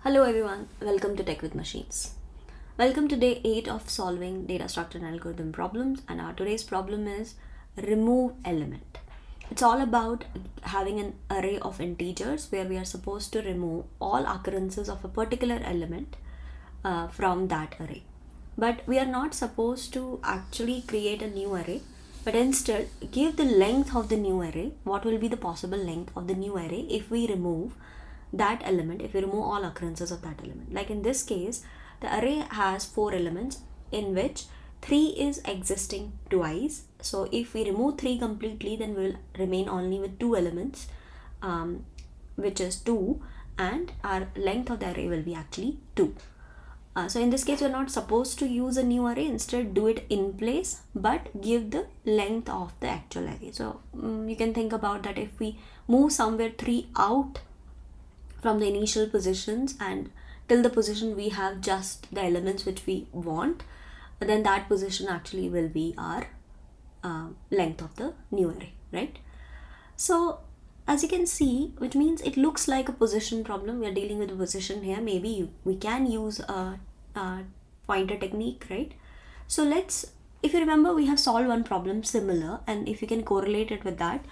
Hello everyone, welcome to Tech with Machines. Welcome to day 8 of solving data structure and algorithm problems, and our today's problem is remove element. It's all about having an array of integers where we are supposed to remove all occurrences of a particular element from that array. But we are not supposed to actually create a new array, but instead give the length of the new array. What will be the possible length of the new array if we remove that element, if we remove all occurrences of that element. Like in this case, the array has 4 elements in which 3 is existing twice. So if we remove 3 completely, then we will remain only with 2 elements, which is 2, and our length of the array will be actually 2. So in this case, we're not supposed to use a new array, instead do it in place, but give the length of the actual array. So you can think about that if we move somewhere 3 out from the initial positions and till the position we have just the elements which we want, then that position actually will be our length of the new array, right? So as you can see, which means it looks like a position problem. We are dealing with a position here. Maybe we can use a pointer technique, right? So if you remember, we have solved one problem similar, and if you can correlate it with that,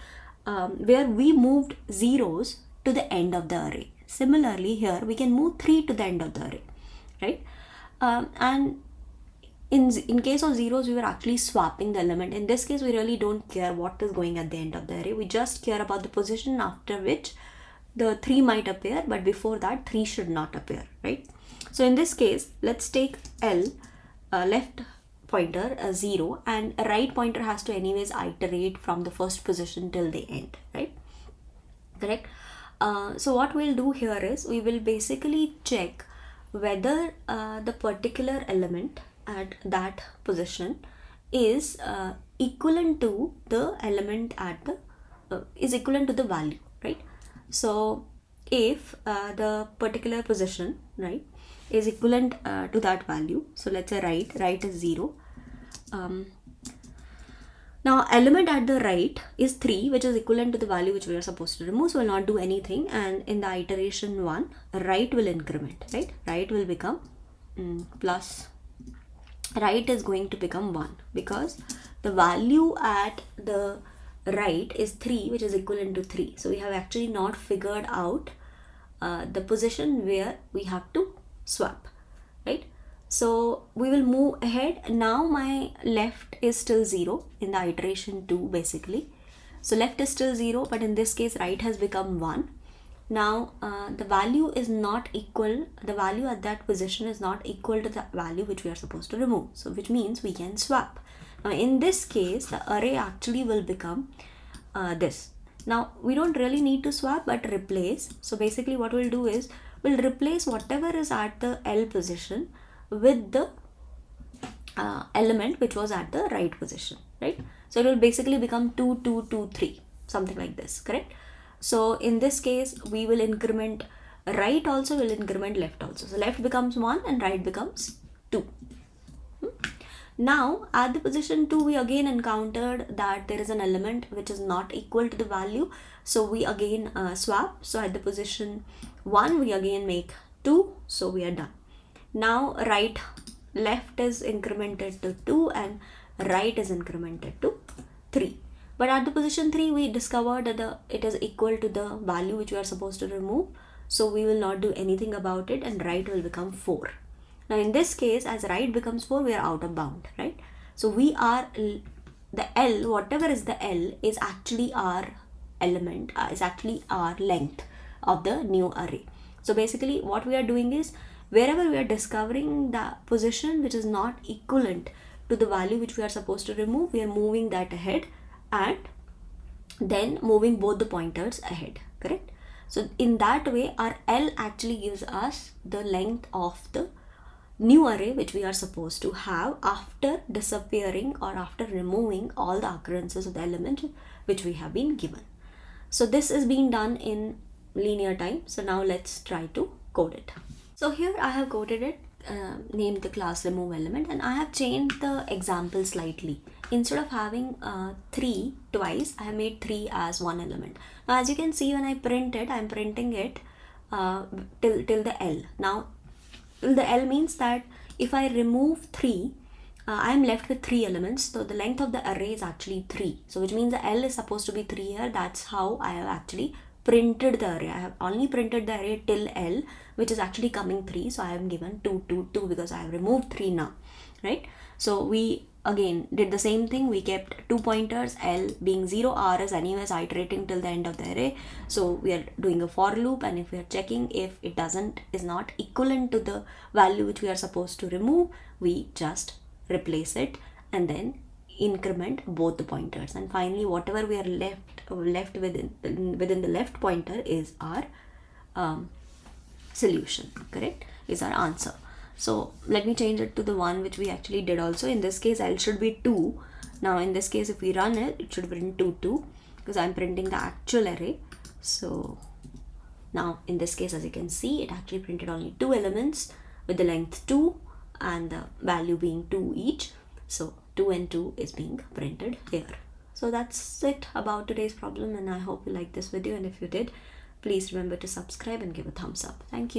where we moved zeros to the end of the array. Similarly, here we can move 3 to the end of the array, right? And in case of zeros, we were actually swapping the element. In this case, we really don't care what is going at the end of the array. We just care about the position after which the 3 might appear, but before that 3 should not appear, right? So in this case, let's take L, left pointer 0, and a right pointer has to anyways iterate from the first position till the end, right? Correct? So what we'll do here is we will basically check whether the particular element at that position is equivalent to the element at the is equivalent to the value, right? So if the particular position, right, is equivalent to that value, so let's say right is 0. Now element at the right is 3, which is equivalent to the value which we are supposed to remove, so we'll not do anything, and in the iteration 1, right will increment, right? Right will become plus, right is going to become 1 because the value at the right is 3, which is equivalent to 3. So we have actually not figured out the position where we have to swap, right? So we will move ahead. Now my left is still 0 in the iteration 2 basically. So left is still 0, but in this case right has become 1. Now the value is not equal, the value at that position is not equal to the value which we are supposed to remove. So which means we can swap. Now in this case, the array actually will become this. Now we don't really need to swap but replace. So basically what we'll do is we'll replace whatever is at the L position with the element which was at the right position, right? So it will basically become 2, 2, 2, 3, something like this, correct? So in this case, we will increment right also, will increment left also. So left becomes 1 and right becomes 2. Now at the position 2, we again encountered that there is an element which is not equal to the value. So we again swap. So at the position 1, we again make 2. So we are done. Now left is incremented to 2 and right is incremented to 3. But at the position 3, we discovered that it is equal to the value which we are supposed to remove. So we will not do anything about it and right will become 4. Now in this case, as right becomes 4, we are out of bound, right? So we are, the L, whatever is the L is actually our element, is actually our length of the new array. So basically what we are doing is, wherever we are discovering the position which is not equivalent to the value which we are supposed to remove, we are moving that ahead and then moving both the pointers ahead, correct? So in that way, our L actually gives us the length of the new array which we are supposed to have after disappearing or after removing all the occurrences of the element which we have been given. So this is being done in linear time. So now let's try to code it. So here I have coded it, named the class removeElement, and I have changed the example slightly. Instead of having 3 twice, I have made 3 as one element. Now as you can see, when I print it, I am printing it till the L. Now till the L means that if I remove 3, I am left with 3 elements, so the length of the array is actually 3. So which means the L is supposed to be 3 here. That's how I have actually printed the array. I have only printed the array till L, which is actually coming 3. So I have given 2, 2, 2 because I have removed 3 now, right? So we again did the same thing. We kept 2 pointers, L being 0, R is anyways iterating till the end of the array. So we are doing a for loop, and if we are checking if it is not equivalent to the value which we are supposed to remove, we just replace it and then increment both the pointers, and finally whatever we are left within the left pointer is our solution, correct, is our answer. So let me change it to the one which we actually did also. In this case, L should be 2. Now in this case, if we run it, it should print 2, 2 because I'm printing the actual array. So now in this case, as you can see, it actually printed only 2 elements with the length 2 and the value being 2 each. So 2 and 2 is being printed here. So that's it about today's problem, and I hope you liked this video, and if you did, please remember to subscribe and give a thumbs up. Thank you.